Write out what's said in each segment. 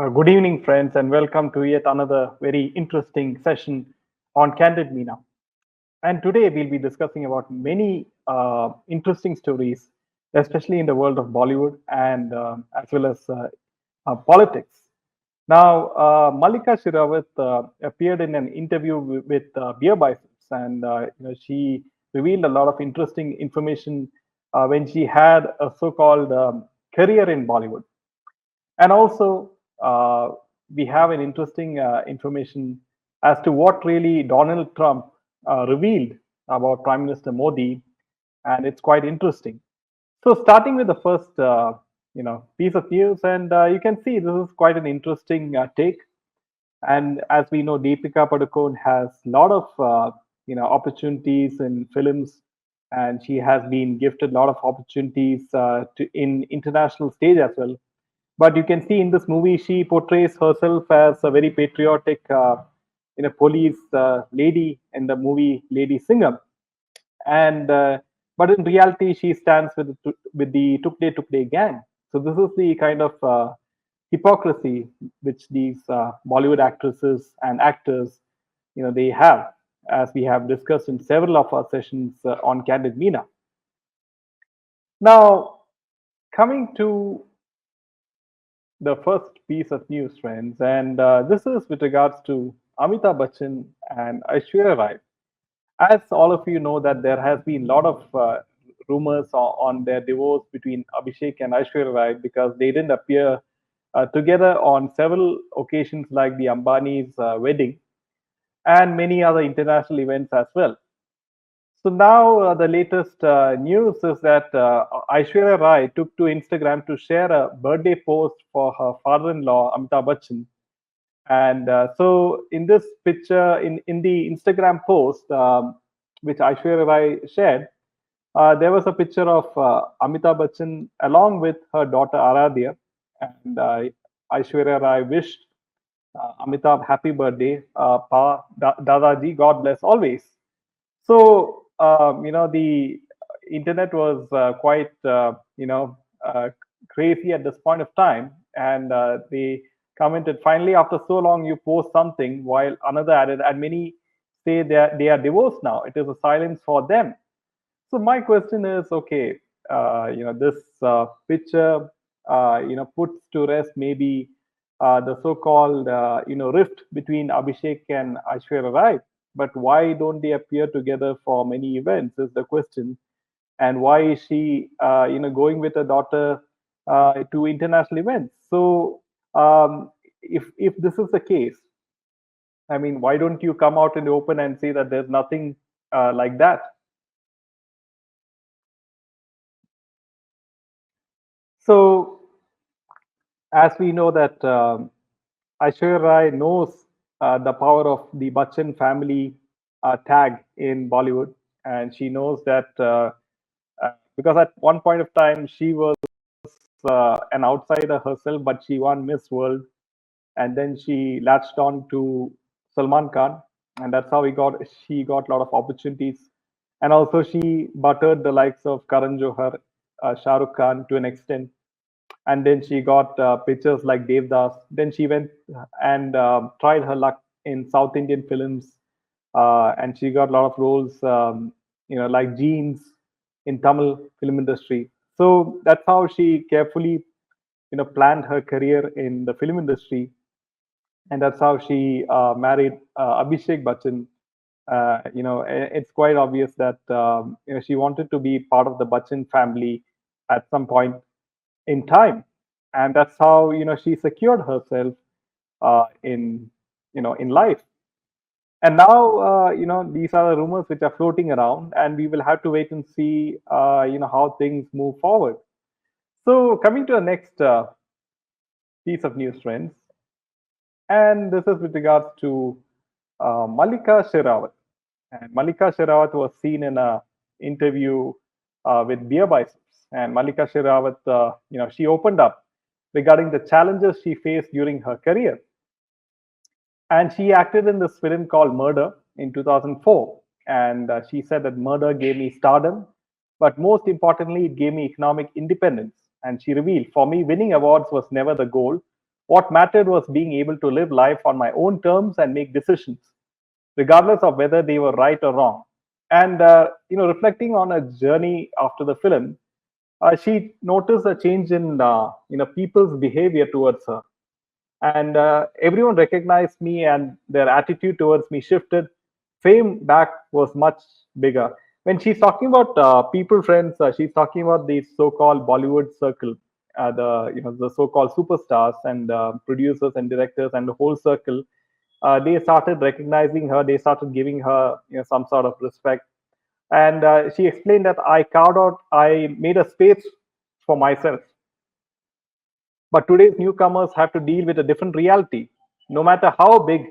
Good evening, friends, and welcome to yet another very interesting session on Candid Meena. And today we'll be discussing about many interesting stories, especially in the world of Bollywood and as well as politics. Now, Mallika Sherawat appeared in an interview with Beer Biceps, and she revealed a lot of interesting information when she had a so-called career in Bollywood. And also, we have an interesting information as to what really Donald Trump revealed about Prime Minister Modi, and it's quite interesting. So, starting with the first, piece of news, and you can see this is quite an interesting take. And as we know, Deepika Padukone has a lot of opportunities in films, and she has been gifted a lot of opportunities in international stage as well. But you can see in this movie, she portrays herself as a very patriotic, police lady in the movie Lady Singham, and but in reality, she stands with the Tukde Tukde gang. So this is the kind of hypocrisy which these Bollywood actresses and actors, they have, as we have discussed in several of our sessions on Candid Meena. Now, coming to the first piece of news, friends, and this is with regards to Amitabh Bachchan and Aishwarya Rai. As all of you know, that there has been a lot of rumors on their divorce between Abhishek and Aishwarya Rai because they didn't appear together on several occasions, like the Ambani's wedding and many other international events as well. So now the latest news is that Aishwarya Rai took to Instagram to share a birthday post for her father-in-law Amitabh Bachchan, and so in this picture, in the Instagram post which Aishwarya Rai shared, there was a picture of Amitabh Bachchan along with her daughter Aradhya, and Aishwarya Rai wished Amitabh happy birthday, Dadaji, God bless always. So the internet was quite crazy at this point of time, and they commented, finally after so long you post something, while another added, and many say they are divorced now, it is a silence for them. So my question is, okay, this picture puts to rest maybe the so-called rift between Abhishek and Aishwarya Rai. But why don't they appear together for many events? Is the question. And why is she going with her daughter to international events? So if this is the case, I mean, why don't you come out in the open and say that there's nothing like that? So as we know that Aishwarya Rai knows the power of the Bachchan family tag in Bollywood, and she knows that because at one point of time she was an outsider herself, but she won Miss World, and then she latched on to Salman Khan, and that's how she got a lot of opportunities, and also she buttered the likes of Karan Johar, Shah Rukh Khan to an extent, and then she got pictures like Devdas. Then she went and tried her luck in South Indian films, and she got a lot of roles, like Jeans in Tamil film industry. So that's how she carefully, planned her career in the film industry, and that's how she married Abhishek Bachchan. It's quite obvious that she wanted to be part of the Bachchan family at some point in time, and that's how she secured herself in life. And now these are the rumors which are floating around, and we will have to wait and see how things move forward. So coming to the next piece of news, friends, and this is with regards to Mallika Sherawat. And Mallika Sherawat was seen in a interview with Beer Biceps, and Mallika Sherawat, she opened up regarding the challenges she faced during her career. And she acted in this film called Murder in 2004. And she said that murder gave me stardom, but most importantly, it gave me economic independence. And she revealed, for me, winning awards was never the goal. What mattered was being able to live life on my own terms and make decisions, regardless of whether they were right or wrong. And reflecting on a journey after the film, she noticed a change in people's behavior towards her, and everyone recognized me, and their attitude towards me shifted. Fame back was much bigger. When she's talking about people friends, she's talking about the so-called Bollywood circle, the so-called superstars and producers and directors and the whole circle. They started recognizing her. They started giving her some sort of respect. And she explained that I made a space for myself, but today's newcomers have to deal with a different reality. No matter how big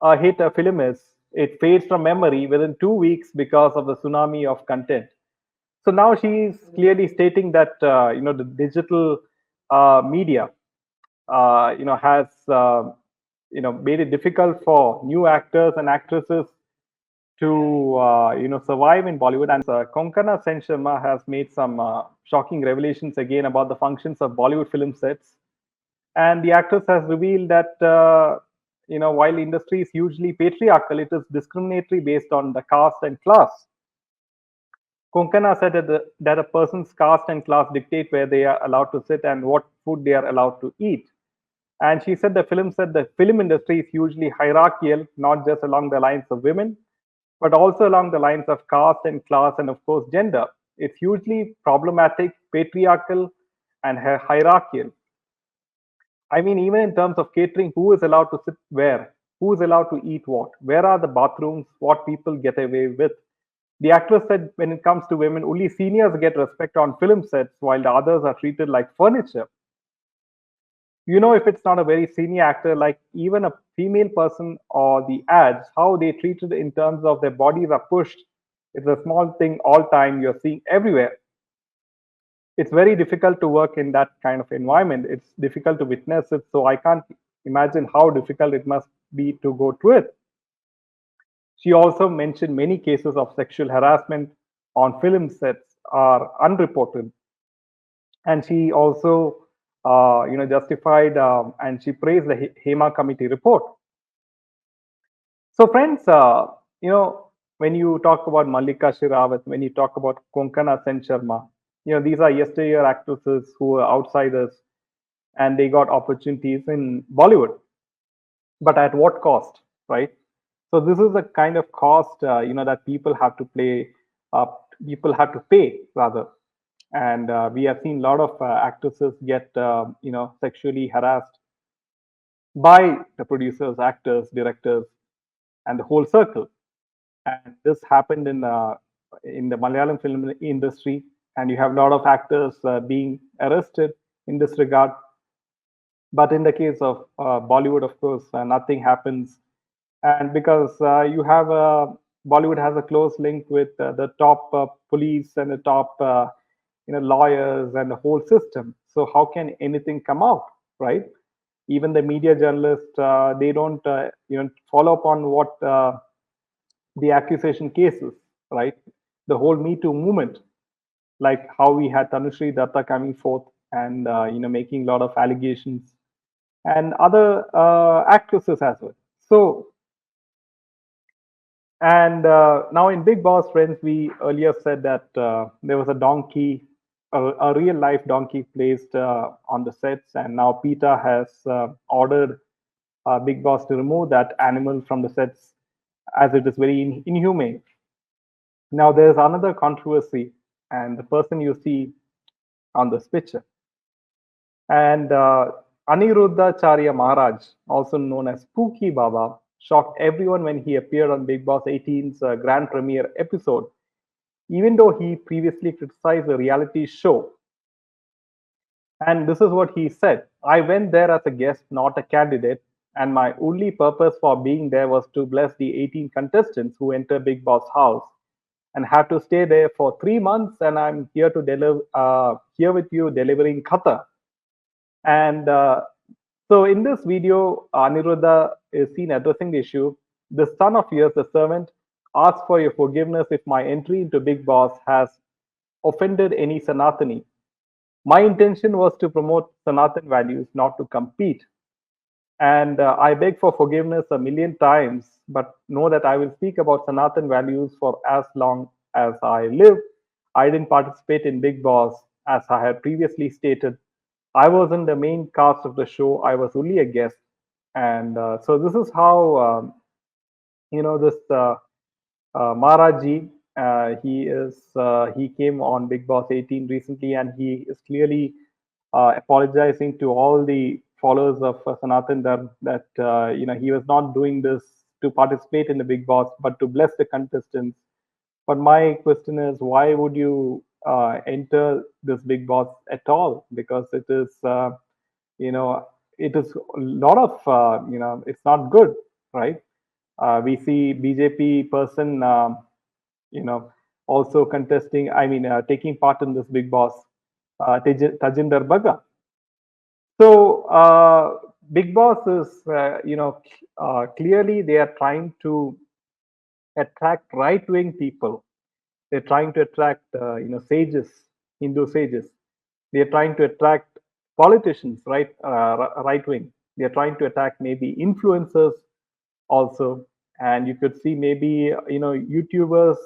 a hit a film is, it fades from memory within 2 weeks because of the tsunami of content. So now she's clearly stating that the digital media has made it difficult for new actors and actresses to survive in Bollywood. And Konkana Sharma has made some shocking revelations again about the functions of Bollywood film sets. And the actress has revealed that while industry is hugely patriarchal, it is discriminatory based on the caste and class. Konkana said that a person's caste and class dictate where they are allowed to sit and what food they are allowed to eat. And she said the film industry is hugely hierarchical, not just along the lines of women, but also along the lines of caste and class and, of course, gender. It's hugely problematic, patriarchal, and hierarchical. I mean, even in terms of catering, who is allowed to sit where? Who is allowed to eat what? Where are the bathrooms? What people get away with? The actress said when it comes to women, only seniors get respect on film sets while the others are treated like furniture. If it's not a very senior actor, like even a female person or the ads, how they treated in terms of their bodies are pushed. It's a small thing all time you're seeing everywhere. It's very difficult to work in that kind of environment. It's difficult to witness it. So I can't imagine how difficult it must be to go through it. She also mentioned many cases of sexual harassment on film sets are unreported. And she also, justified and she praised the HEMA committee report. So, friends, when you talk about Mallika Shirawat, when you talk about Konkana Sen Sharma, these are yesteryear actresses who were outsiders and they got opportunities in Bollywood. But at what cost, right? So this is the kind of cost, that people have to pay rather. And we have seen a lot of actresses get, sexually harassed by the producers, actors, directors, and the whole circle. And this happened in the Malayalam film industry, and you have a lot of actors being arrested in this regard. But in the case of Bollywood, of course, nothing happens, and because Bollywood has a close link with the top police and the top lawyers and the whole system. So how can anything come out, right? Even the media journalists, they don't follow up on what the accusation cases, right? The whole Me Too movement, like how we had Tanushree Datta coming forth and making a lot of allegations, and other actresses as well. So, and now in Big Boss, friends, we earlier said that there was a donkey, a real life donkey placed on the sets, and now PETA has ordered Big Boss to remove that animal from the sets as it is very inhumane. Now there's another controversy, and the person you see on this picture, and Aniruddhacharya Maharaj, also known as Spooky Baba, shocked everyone when he appeared on Big Boss 18's grand premiere episode, even though he previously criticized the reality show. And this is what he said: I went there as a guest, not a candidate, and my only purpose for being there was to bless the 18 contestants who enter Big Boss house and have to stay there for 3 months. And I'm here to deliver, here with you, delivering khatha. And so in this video, Aniruddha is seen addressing the issue. The son of yours, the servant, asks for your forgiveness if my entry into Big Boss has offended any Sanatani. My intention was to promote Sanatan values, not to compete. And I beg for forgiveness a million times, but know that I will speak about Sanatan values for as long as I live. I didn't participate in Big Boss, as I had previously stated. I wasn't the main cast of the show, I was only a guest. And so this is how, this Maraji, he came on Big Boss 18 recently, and he is clearly apologizing to all the followers of Sanatan Dharm that he was not doing this to participate in the Big Boss, but to bless the contestants. But my question is, why would you enter this Big Boss at all? Because it is, you know, it is a lot of, it's not good, right? We see BJP person, you know, also contesting, taking part in this Big Boss, Tajinder Baga. So, Big Boss is, clearly they are trying to attract right-wing people. They're trying to attract, sages, Hindu sages. They're trying to attract politicians, right-wing. They're trying to attack maybe influencers also, and you could see maybe YouTubers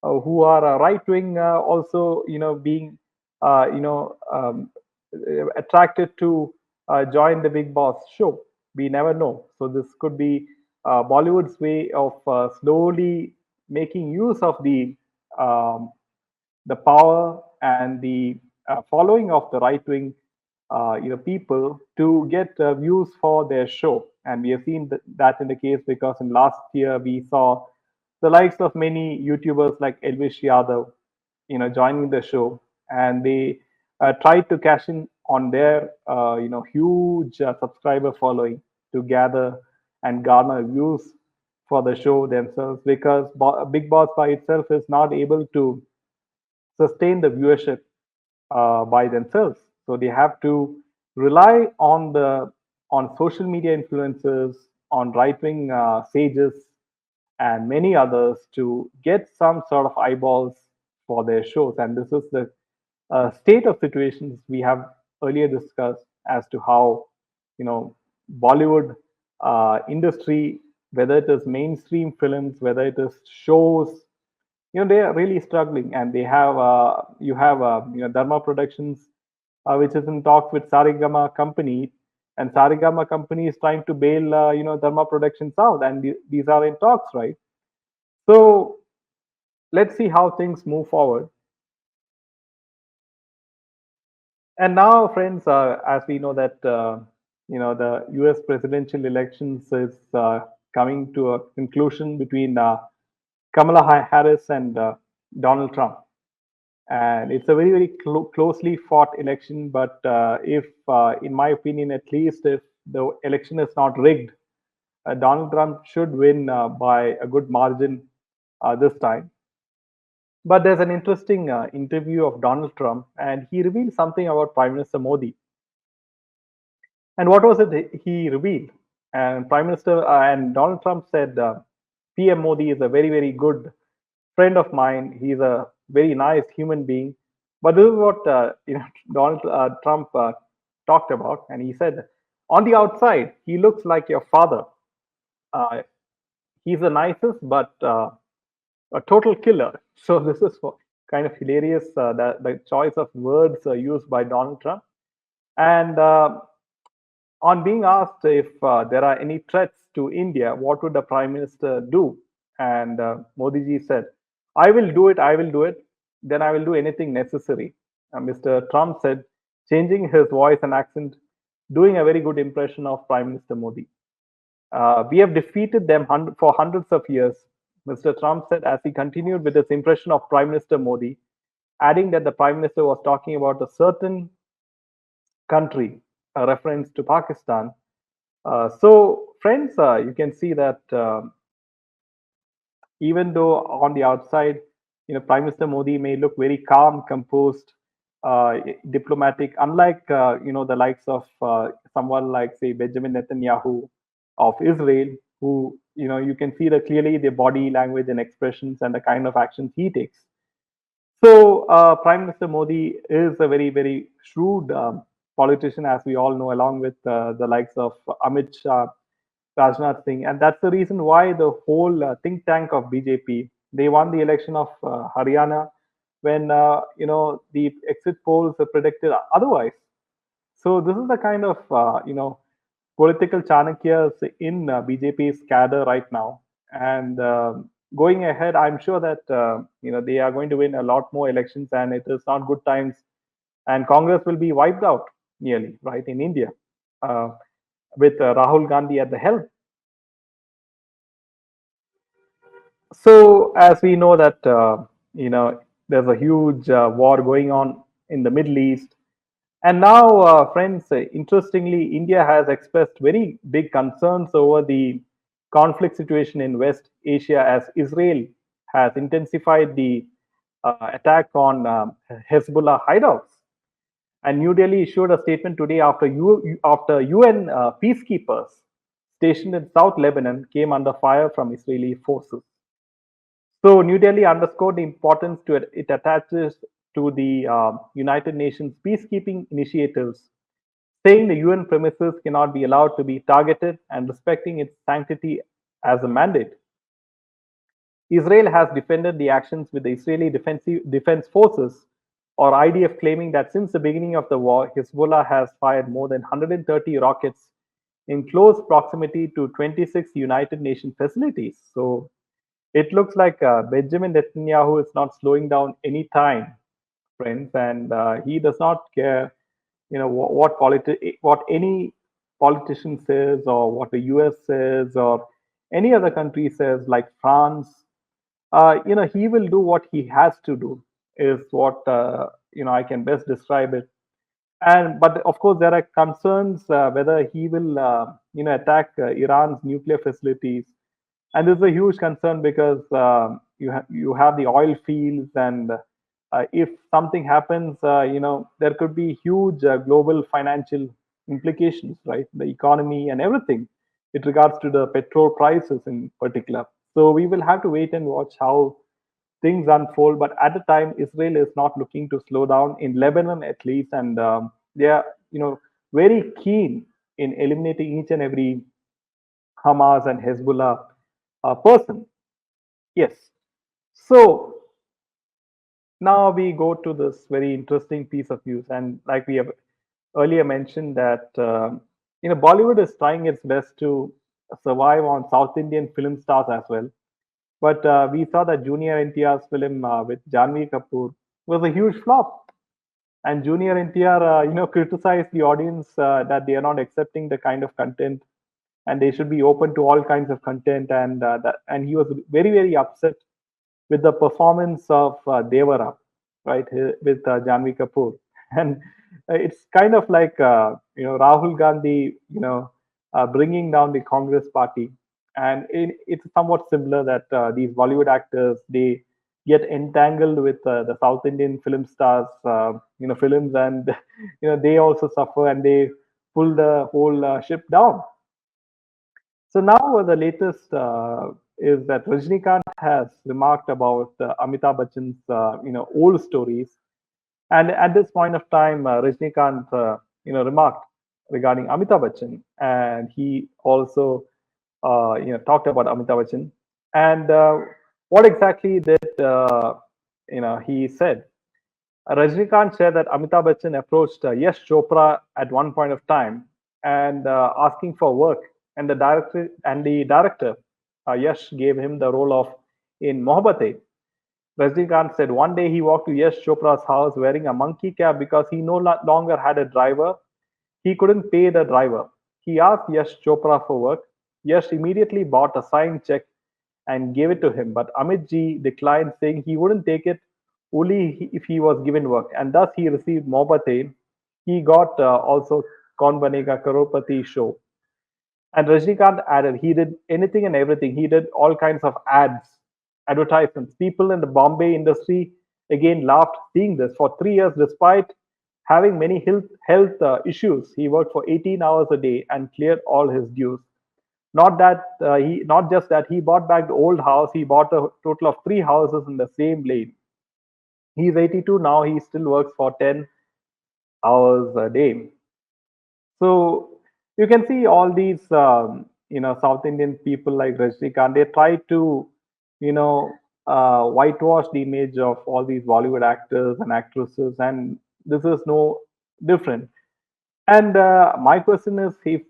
who are right-wing also being attracted to join the Big Boss show. We never know. So this could be Bollywood's way of slowly making use of um, the power and the following of the right wing people to get views for their show. And we have seen that in the case because in last year we saw the likes of many YouTubers like Elvish Yadav, joining the show, and they tried to cash in on their huge subscriber following to gather and garner views for the show themselves because Big Boss by itself is not able to sustain the viewership by themselves. So they have to rely on social media influencers, on right wing sages, and many others to get some sort of eyeballs for their shows. And this is the state of situations we have earlier discussed as to how Bollywood industry, whether it is mainstream films, whether it is shows, they are really struggling, and they have you have Dharma Productions, which is in talks with Sarigama company, and Sarigama company is trying to bail Dharma Productions out, and these are in talks, right? So let's see how things move forward. And now, friends, as we know that the U.S. presidential elections is coming to a conclusion between Kamala Harris and Donald Trump, and it's a very very closely fought election. But if, in my opinion, at least if the election is not rigged, Donald Trump should win by a good margin this time. But there's an interesting interview of Donald Trump, and he revealed something about Prime Minister Modi. And what was it he revealed? And Prime Minister and Donald Trump said, PM Modi is a very, very good friend of mine. He's a very nice human being. But this is what Donald Trump talked about. And he said, on the outside, he looks like your father. Uh, he's the nicest, but a total killer. So this is kind of hilarious, the choice of words used by Donald Trump. And on being asked if there are any threats to India, what would the Prime Minister do? And Modi ji said, I will do it, I will do it, then I will do anything necessary. Mr. Trump said, changing his voice and accent, doing a very good impression of Prime Minister Modi. We have defeated them for hundreds of years, Mr. Trump said as he continued with his impression of Prime Minister Modi, adding that the Prime Minister was talking about a certain country, a reference to Pakistan. So, friends, you can see that even though on the outside, Prime Minister Modi may look very calm, composed, diplomatic, unlike the likes of someone like say Benjamin Netanyahu of Israel, who you can see that clearly the body language and expressions and the kind of actions he takes. So Prime Minister Modi is a very very shrewd politician, as we all know, along with the likes of Amit Shah, Rajnath Singh, and that's the reason why the whole think tank of BJP, they won the election of Haryana when the exit polls predicted otherwise. So this is the kind of political Chanakyas in BJP's cadre right now, and going ahead, I'm sure that they are going to win a lot more elections, and it is not good times, and Congress will be wiped out nearly right in India uh, with Rahul Gandhi at the helm. So as we know that there's a huge war going on in the Middle East, and now, friends, interestingly, India has expressed very big concerns over the conflict situation in West Asia as Israel has intensified the attack on Hezbollah hideouts. And New Delhi issued a statement today after UN peacekeepers stationed in South Lebanon came under fire from Israeli forces. So New Delhi underscored the importance to it attaches to the United Nations peacekeeping initiatives, saying the UN premises cannot be allowed to be targeted and respecting its sanctity as a mandate. Israel has defended the actions with the Israeli Defense Forces, or IDF, claiming that since the beginning of the war, Hezbollah has fired more than 130 rockets in close proximity to 26 United Nations facilities. So it looks like Benjamin Netanyahu is not slowing down any time, friends, and he does not care, what any politician says or what the US says or any other country says, like France. He will do what he has to do. Is what I can best describe it. And but of course, there are concerns whether he will, attack Iran's nuclear facilities, and this is a huge concern because you have the oil fields, and if something happens, there could be huge global financial implications, right? The economy and everything, with regards to the petrol prices in particular. So we will have to wait and watch how things unfold. But at the time, Israel is not looking to slow down in Lebanon, at least, and they are, very keen in eliminating each and every Hamas and Hezbollah person. Yes. So now we go to this very interesting piece of news, and like we have earlier mentioned that Bollywood is trying its best to survive on South Indian film stars as well. But we saw that Junior NTR's film with Janvi Kapoor was a huge flop, and Junior NTR, criticized the audience that they are not accepting the kind of content, and they should be open to all kinds of content, and he was very very upset with the performance of Devara, right, with Janvi Kapoor, and it's kind of like Rahul Gandhi, bringing down the Congress party, and it's somewhat similar that these Bollywood actors, they get entangled with the South Indian film stars, films, and they also suffer and they pull the whole ship down. So now the latest is that Rajnikant has remarked about Amitabh Bachchan's old stories, and at this point of time, Rajnikant remarked regarding Amitabh Bachchan, and he also talked about Amitabh Bachchan, and what exactly did he said. Rajnikant said that Amitabh Bachchan approached Yash Chopra at one point of time and asking for work, and the director Yash gave him the role of in Mohabbatein. Rajnikant said one day he walked to Yash Chopra's house wearing a monkey cap because he no longer had a driver. He couldn't pay the driver. He asked Yash Chopra for work. Yash immediately bought a signed check and gave it to him, but Amit ji declined, saying he wouldn't take it only if he was given work, and thus he received Mohabbatein. He got also Kaun Banega Crorepati show. And Rajnikant added, he did anything and everything. He did all kinds of ads, advertisements. People in the Bombay industry again laughed seeing this. For 3 years, despite having many health issues, he worked for 18 hours a day and cleared all his dues. Not just that, he bought back the old house. He bought a total of 3 houses in the same lane. He's 82 now. He still works for 10 hours a day. So you can see all these, South Indian people like Rajnikant. They try to, you know, whitewash the image of all these Bollywood actors and actresses, and this is no different. And my question is, if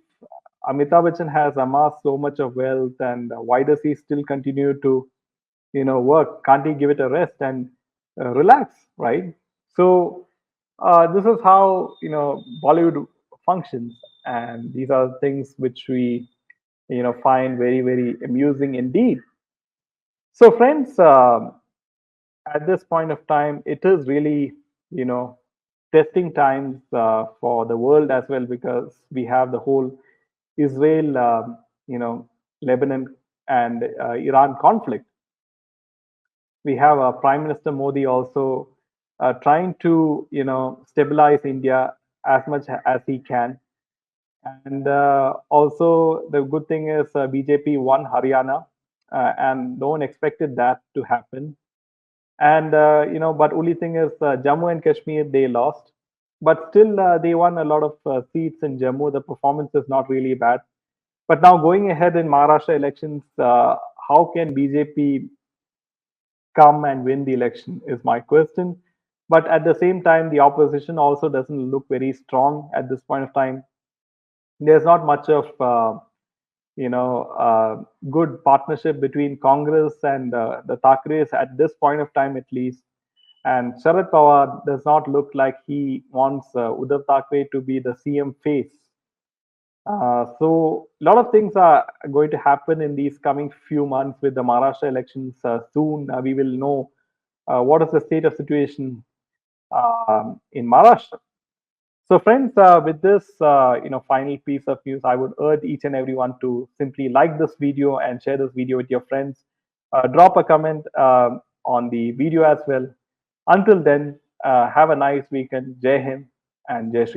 Amitabh Bachchan has amassed so much of wealth, and why does he still continue to, work? Can't he give it a rest and relax, right? So this is how Bollywood functions, and these are things which we find very very amusing indeed. So friends, at this point of time, it is really you know testing times for the world as well, because we have the whole Israel, Lebanon and Iran conflict. We have Prime Minister Modi also trying to stabilize India as much as he can. And also the good thing is BJP won Haryana, and no one expected that to happen. And but only thing is Jammu and Kashmir they lost, but still they won a lot of seats in Jammu. The performance is not really bad. But now going ahead in Maharashtra elections, how can BJP come and win the election is my question. But at the same time, the opposition also doesn't look very strong at this point of time. There's not much of good partnership between Congress and the Thackeray's at this point of time, at least. And Sharad Pawar does not look like he wants Uddhav Thackeray to be the CM face. So a lot of things are going to happen in these coming few months with the Maharashtra elections. Soon we will know what is the state of situation in Maharashtra. So, friends, with this, final piece of news, I would urge each and everyone to simply like this video and share this video with your friends. Drop a comment on the video as well. Until then, have a nice weekend. Jai Hind and Jai Shri.